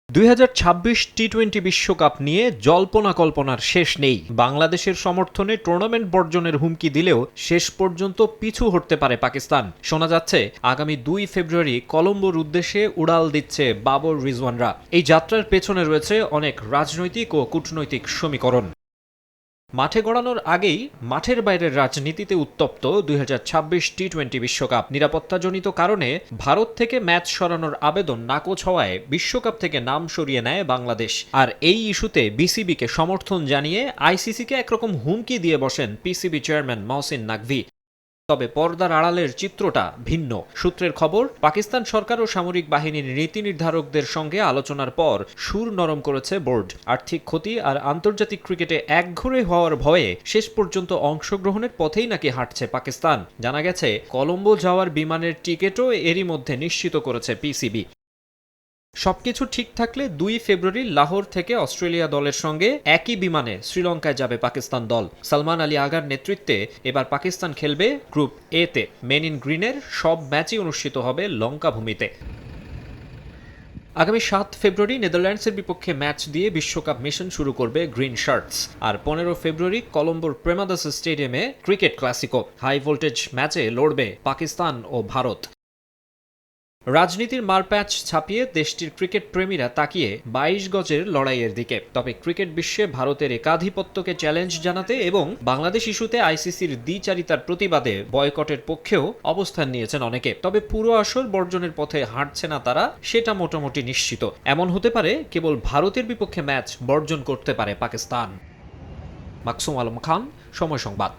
2026 টি-20 বিশ্বকাপ নিয়ে জল্পনা-কল্পনার শেষ নেই। বাংলাদেশের সমর্থনে টুর্নামেন্ট বর্জনের হুমকি দিলেও শেষ পর্যন্ত পিছু হটতে পারে পাকিস্তান। শোনা যাচ্ছে আগামী 2 ফেব্রুয়ারি কলম্বোর উদ্দেশ্যে উড়াল দিচ্ছে বাবর রিজওয়ানরা। এই যাত্রার পেছনে রয়েছে অনেক রাজনৈতিক ও কূটনৈতিক সমীকরণ। মাঠে গড়ানোর আগেই মাঠের বাইরের রাজনীতিতে উত্তপ্ত 2026 টি-20 বিশ্বকাপ। নিরাপত্তাজনিত কারণে ভারত থেকে ম্যাচ সরানোর আবেদন নাকচ হওয়ায় বিশ্বকাপ থেকে নাম সরিয়ে নেয় বাংলাদেশ। আর এই ইস্যুতে বিসিবিকে সমর্থন জানিয়ে আইসিসিকে একরকম হুমকি দিয়ে বসেন পিসিবি চেয়ারম্যান মহসিন নাকভি। তবে পর্দার আড়ালের চিত্রটা ভিন্ন। সূত্রের খবর, পাকিস্তান সরকার ও সামরিক বাহিনীর নীতি নির্ধারকদের সঙ্গে আলোচনার পর সুর নরম করেছে বোর্ড। আর্থিক ক্ষতি আর আন্তর্জাতিক ক্রিকেটে একঘরে হওয়ার ভয়ে শেষ পর্যন্ত অংশগ্রহণের পথেই নাকি হাঁটছে পাকিস্তান। জানা গেছে কলম্বো যাওয়ার বিমানের টিকিটও এরই মধ্যে নিশ্চিত করেছে পিসিবি। সবকিছু ঠিক থাকলে 2 ফেব্রুয়ারি লাহোর থেকে অস্ট্রেলিয়া দলের সঙ্গে একই বিমানে শ্রীলঙ্কায় যাবে পাকিস্তান দল। সালমান আলী আগার নেতৃত্বে এবার পাকিস্তান খেলবে গ্রুপ এ তে। মেন ইন গ্রিনের সব ম্যাচই অনুষ্ঠিত হবে লঙ্কা ভূমিতে। আগামী 7 ফেব্রুয়ারি নেদারল্যান্ডসের বিপক্ষে ম্যাচ দিয়ে বিশ্বকাপ মিশন শুরু করবে গ্রিন শার্টস। আর 15 ফেব্রুয়ারি কলম্বোর প্রেমাদাস স্টেডিয়ামে ক্রিকেট ক্লাসিকো। হাই ভোল্টেজ ম্যাচে লড়বে পাকিস্তান ও ভারত। রাজনীতির মারপ্যাচ ছাপিয়ে দেশটির ক্রিকেট প্রেমীরা তাকিয়ে 22 গজের লড়াইয়ের দিকে। তবে ক্রিকেট বিশ্বে ভারতের একাধিপত্যকে চ্যালেঞ্জ জানাতে এবং বাংলাদেশ ইস্যুতে আইসিসির দ্বিচারিতার প্রতিবাদে বয়কটের পক্ষেও অবস্থান নিয়েছেন অনেকে। তবে পুরো আসর বর্জনের পথে হাঁটছে না তারা, সেটা মোটামুটি নিশ্চিত। এমন হতে পারে কেবল ভারতের বিপক্ষে ম্যাচ বর্জন করতে পারে পাকিস্তান। মাকসুম আলম খান, সময় সংবাদ।